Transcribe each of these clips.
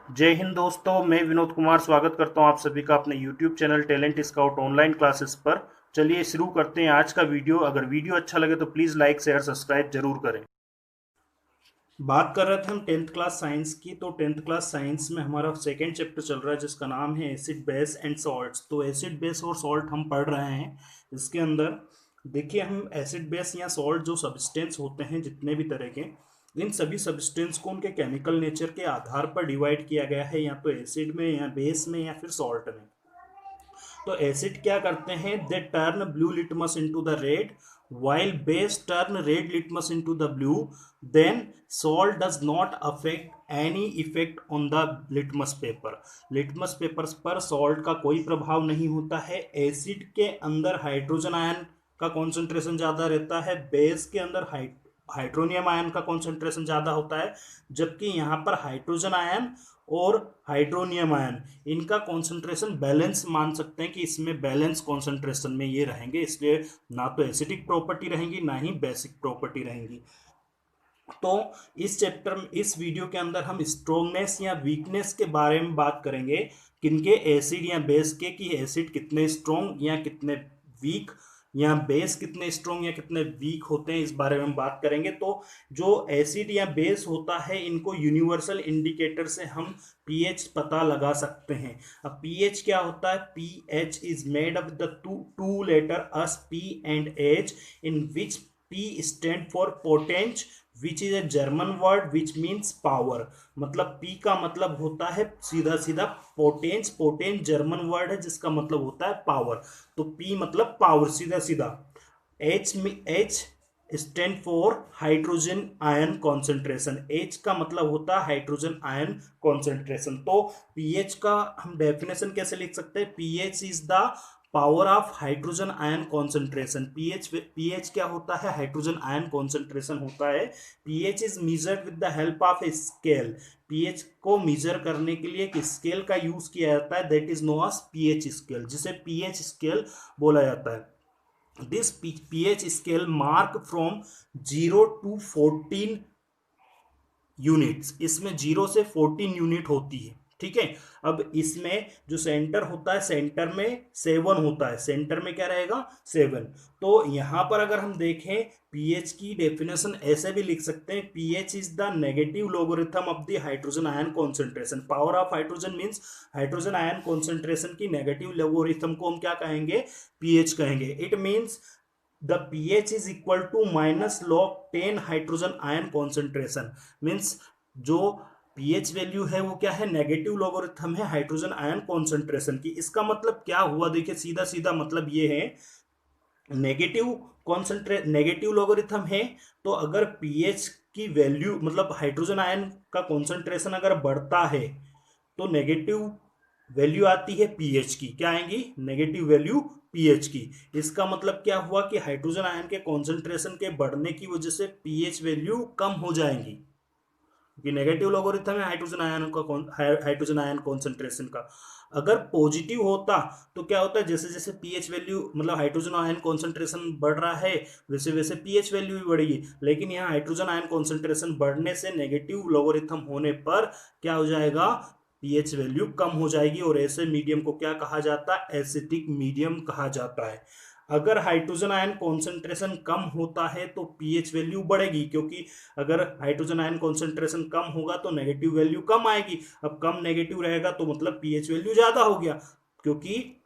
जय हिंद दोस्तों, मैं विनोद कुमार स्वागत करता हूं आप सभी का अपने YouTube channel talent scout online classes पर। चलिए शुरू करते हैं आज का वीडियो। अगर वीडियो अच्छा लगे तो प्लीज़ लाइक शेयर सब्सक्राइब जरूर करें। बात कर रहे थे हम टेंथ क्लास साइंस की। तो टेंथ क्लास साइंस में हमारा सेकेंड चैप्टर चल रहा है जिसका नाम है एसिड बेस एंड सॉल्ट्स। तो एसिड बेस और सॉल्ट हम पढ़ रहे हैं। इसके अंदर देखिए, हम एसिड बेस या सॉल्ट जो सब्सटेंस होते हैं जितने भी तरह के, इन सभी सब्सटेंस को उनके केमिकल नेचर के आधार पर डिवाइड किया गया है, या तो एसिड में या बेस में या फिर सॉल्ट में। तो एसिड क्या करते हैं, they turn blue litmus into the red, while base turn red litmus into the blue, then salt does not affect any effect on the litmus paper. litmus papers पर salt का कोई प्रभाव नहीं होता है। एसिड के अंदर हाइड्रोजन आयन का कॉन्सेंट्रेशन ज्यादा रहता है, बेस के अंदर हाइड्रोनियम आयन का कॉन्सेंट्रेशन ज्यादा होता है, जबकि यहाँ पर हाइड्रोजन आयन और हाइड्रोनियम आयन इनका कॉन्सेंट्रेशन बैलेंस मान सकते हैं कि इसमें बैलेंस कॉन्सेंट्रेशन में ये रहेंगे, इसलिए ना तो एसिडिक प्रॉपर्टी रहेंगी ना ही बेसिक प्रॉपर्टी रहेंगी। तो इस चैप्टर में, इस वीडियो के अंदर हम स्ट्रोंगनेस या वीकनेस के बारे में बात करेंगे, किनके एसिड या बेस के, कि एसिड कितने स्ट्रोंग या कितने वीक, या बेस कितने स्ट्रोंग या कितने वीक होते हैं, इस बारे में हम बात करेंगे। तो जो एसिड या बेस होता है, इनको यूनिवर्सल इंडिकेटर से हम पीएच पता लगा सकते हैं। अब पीएच क्या होता है, pH is made of the two letters, P and H, in which P stand for potence, which is a German word which means power। मतलब P का मतलब होता है सीधा सीधा पोटेंस। पोटेंस जर्मन वर्ड है जिसका मतलब होता है पावर। तो P मतलब पावर सीधा सीधा। H में H stand for hydrogen ion concentration. H का मतलब होता है हाइड्रोजन आयन कॉन्सेंट्रेशन। तो पीएच का हम डेफिनेशन कैसे लिख सकते हैं, pH is the power of hydrogen ion concentration. PH क्या होता है, हाइड्रोजन आयन कॉन्सेंट्रेशन होता है। PH is measured with the help of a scale. PH को मेजर करने के लिए एक स्केल का यूज किया जाता है, that is known as pH scale, जिसे पीएच स्केल बोला जाता है। This pH scale mark from 0 to 14 units, इसमें 0 से 14 यूनिट होती है, ठीक है। अब इसमें जो सेंटर होता है, सेंटर में 7 होता है, सेंटर में क्या रहेगा, 7। तो यहां पर अगर हम देखें, पीएच की डेफिनेशन ऐसे भी लिख सकते हैं, pH is the negative logarithm of the hydrogen ion concentration. Power of hydrogen means hydrogen ion concentration की नेगेटिव लोगरिथम को हम क्या कहेंगे, पीएच कहेंगे। It means the pH is equal to minus log 10 hydrogen ion concentration. Means जो pH value है वो क्या है, नेगेटिव लोगरिथम है हाइड्रोजन आयन कॉन्सेंट्रेशन की। इसका मतलब क्या हुआ, देखिए सीधा सीधा मतलब ये है, नेगेटिव लोगरिथम है, तो अगर pH की वैल्यू मतलब हाइड्रोजन आयन का कॉन्सेंट्रेशन अगर बढ़ता है तो नेगेटिव वैल्यू आती है पीएच की। क्या आएंगी, नेगेटिव वैल्यू पीएच की। इसका मतलब क्या हुआ कि हाइड्रोजन आयन के कॉन्सेंट्रेशन के बढ़ने की वजह से पीएच वैल्यू कम हो जाएंगी, क्योंकि नेगेटिव लोगरिथम है हाइड्रोजन आयन कॉन्सेंट्रेशन का। अगर पॉजिटिव होता तो क्या होता है, जैसे जैसे पीएच वैल्यू मतलब हाइड्रोजन आयन कॉन्सेंट्रेशन बढ़ रहा है वैसे वैसे पीएच वैल्यू भी बढ़ेगी, लेकिन यहाँ हाइड्रोजन आयन कॉन्सेंट्रेशन बढ़ने से नेगेटिव लोगरिथम होने पर क्या हो जाएगा, पीएच वैल्यू कम हो जाएगी, और ऐसे मीडियम को क्या कहा जाता है, एसिडिक मीडियम कहा जाता है। अगर हाइड्रोजन आयन कॉन्सेंट्रेशन कम होता है तो पीएच वैल्यू बढ़ेगी, क्योंकि अगर हाइड्रोजन आयन कॉन्सेंट्रेशन कम होगा तो नेगेटिव वैल्यू कम आएगी। अब कम नेगेटिव रहेगा तो मतलब पीएच वैल्यू ज्यादा हो गया। क्योंकि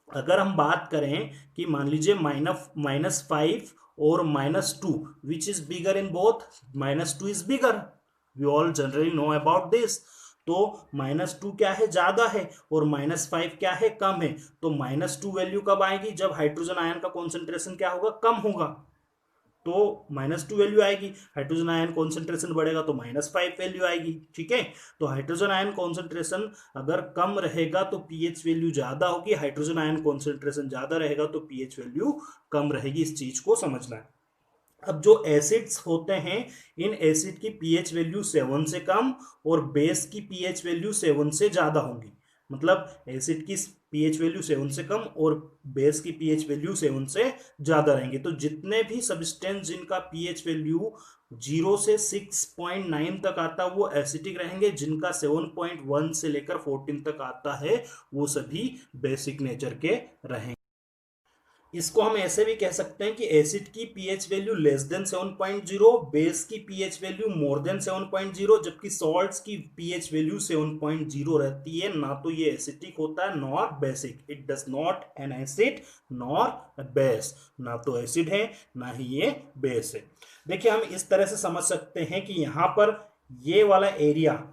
अगर हम बात करें कि मान लीजिए -5 और -2, which is bigger in both, -2 is bigger, we all generally know about this. तो -2 क्या है, ज्यादा है, और -5 क्या है, कम है। तो -2 वैल्यू कब आएगी, जब हाइड्रोजन आयन का कॉन्सेंट्रेशन क्या होगा, कम होगा, तो -2 वैल्यू आएगी। हाइड्रोजन आयन कॉन्सेंट्रेशन बढ़ेगा तो -5 वैल्यू आएगी, ठीक है। तो हाइड्रोजन आयन कॉन्सेंट्रेशन अगर कम रहेगा तो पीएच वैल्यू ज्यादा होगी, हाइड्रोजन आयन कॉन्सेंट्रेशन ज्यादा रहेगा तो पीएच वैल्यू कम रहेगी। इस चीज को समझना है। अब जो एसिड्स होते हैं, इन एसिड की पीएच वैल्यू 7 से कम और बेस की पीएच वैल्यू 7 से ज्यादा होगी। मतलब एसिड की पीएच वैल्यू 7 से कम और बेस की पीएच वैल्यू 7 से ज्यादा रहेंगे। तो जितने भी सब्सटेंस जिनका पीएच वैल्यू 0 से 6.9 तक आता है वो एसिडिक रहेंगे, जिनका 7.1 से लेकर 14 तक आता है वो सभी बेसिक नेचर के रहेंगे। इसको हम ऐसे भी कह सकते हैं कि एसिड की pH value less than 7.0, base की पीएच वैल्यू मोर देन 7.0, जबकि सॉल्ट्स की पीएच वैल्यू 7.0 रहती है। ना तो ये एसिडिक होता है nor basic, it does not an acid nor base, ना तो एसिड है ना ही ये बेस है। देखिए हम इस तरह से समझ सकते हैं कि यहां पर ये वाला एरिया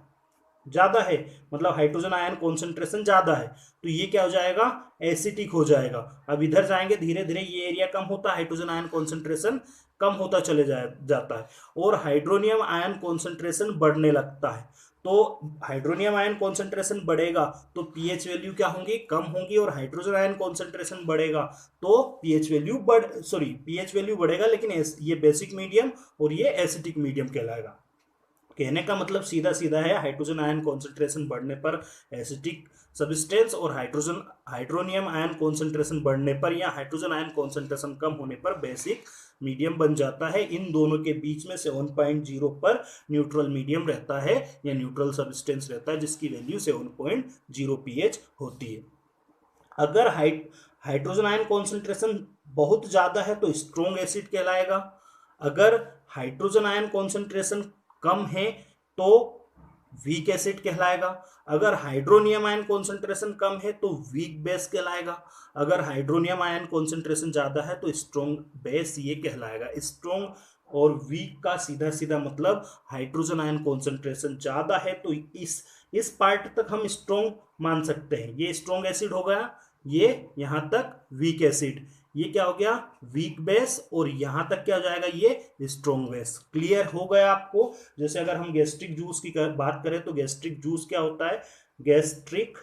ज्यादा है, मतलब हाइड्रोजन आयन कॉन्सेंट्रेशन ज्यादा है, तो ये क्या हो जाएगा, एसिटिक हो जाएगा। अब इधर जाएंगे धीरे धीरे ये एरिया कम होता है, हाइड्रोजन आयन कॉन्सेंट्रेशन कम होता चले जाता है और हाइड्रोनियम आयन कॉन्सेंट्रेशन बढ़ने लगता है। तो हाइड्रोनियम आयन कॉन्सेंट्रेशन बढ़ेगा तो पीएच वैल्यू क्या होंगी, कम होंगी, और हाइड्रोजन आयन कॉन्सेंट्रेशन बढ़ेगा तो पीएच वैल्यू बढ़ेगा, लेकिन ये बेसिक मीडियम और ये एसिटिक मीडियम कहलाएगा। कहने का मतलब सीधा सीधा है, हाइड्रोजन आयन कॉन्सेंट्रेशन बढ़ने पर एसिटिक सब्सटेंस और हाइड्रोनियम आयन कॉन्सेंट्रेशन बढ़ने पर या हाइड्रोजन आयन कॉन्सेंट्रेशन कम होने पर बेसिक मीडियम बन जाता है। इन दोनों के बीच में 7.0 पर न्यूट्रल मीडियम रहता है या न्यूट्रल सब्सटेंस रहता है, जिसकी वैल्यू 7.0 पीएच होती है। अगर हाइड्रोजन आयन कॉन्सेंट्रेशन बहुत ज्यादा है तो स्ट्रॉन्ग एसिड कहलाएगा। अगर हाइड्रोजन आयन कॉन्सेंट्रेशन कम है तो वीक एसिड कहलाएगा। अगर हाइड्रोनियम आयन कॉन्सेंट्रेशन कम है तो वीक बेस कहलाएगा। अगर हाइड्रोनियम आयन कॉन्सेंट्रेशन ज्यादा है तो स्ट्रॉन्ग बेस ये कहलाएगा। स्ट्रॉन्ग और वीक का सीधा सीधा मतलब हाइड्रोजन आयन कॉन्सेंट्रेशन ज्यादा है तो इस पार्ट तक हम स्ट्रॉन्ग मान सकते हैं, ये स्ट्रॉन्ग एसिड हो गया, ये यहां तक वीक एसिड, ये क्या हो गया, वीक बेस, और यहां तक क्या हो जाएगा, ये स्ट्रॉन्ग बेस। क्लियर हो गया आपको। जैसे अगर हम गैस्ट्रिक जूस की बात करें तो गैस्ट्रिक जूस क्या होता है, गैस्ट्रिक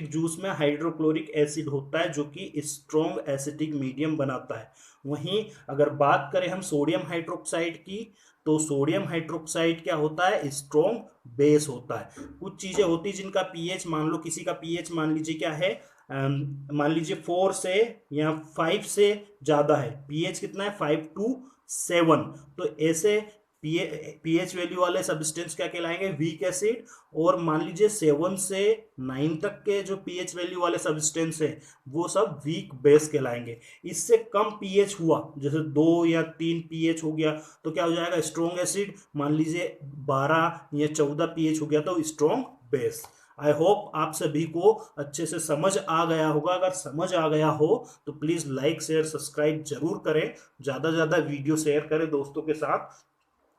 जूस में हाइड्रोक्लोरिक एसिड होता है जो कि स्ट्रॉन्ग एसिडिक मीडियम बनाता है। वहीं अगर बात करें हम सोडियम हाइड्रोक्साइड की तो सोडियम हाइड्रोक्साइड क्या होता है, स्ट्रॉन्ग बेस होता है। कुछ चीजें होती है जिनका पीएच, मान लो किसी का पीएच मान लीजिए क्या है, मान लीजिए 4 से या 5 से ज्यादा है, पीएच कितना है 5 to 7, तो ऐसे पीएच वैल्यू वाले सब्सटेंस क्या कहलाएंगे, वीक एसिड। और मान लीजिए 7 से 9 तक के जो पीएच वैल्यू वाले सब्सटेंस है वो सब वीक बेस कहलाएंगे। इससे कम पीएच हुआ, जैसे 2 या 3 पीएच हो गया तो क्या हो जाएगा, स्ट्रॉन्ग एसिड। मान लीजिए 12 या 14 पीएच हो गया तो स्ट्रॉन्ग बेस। आई होप आप सभी को अच्छे से समझ आ गया होगा। अगर समझ आ गया हो तो प्लीज लाइक शेयर सब्सक्राइब जरूर करें, ज्यादा से ज्यादा वीडियो शेयर करें दोस्तों के साथ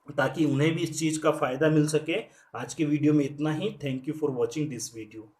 ताकि उन्हें भी इस चीज का फायदा मिल सके। आज के वीडियो में इतना ही। Thank you for watching this video.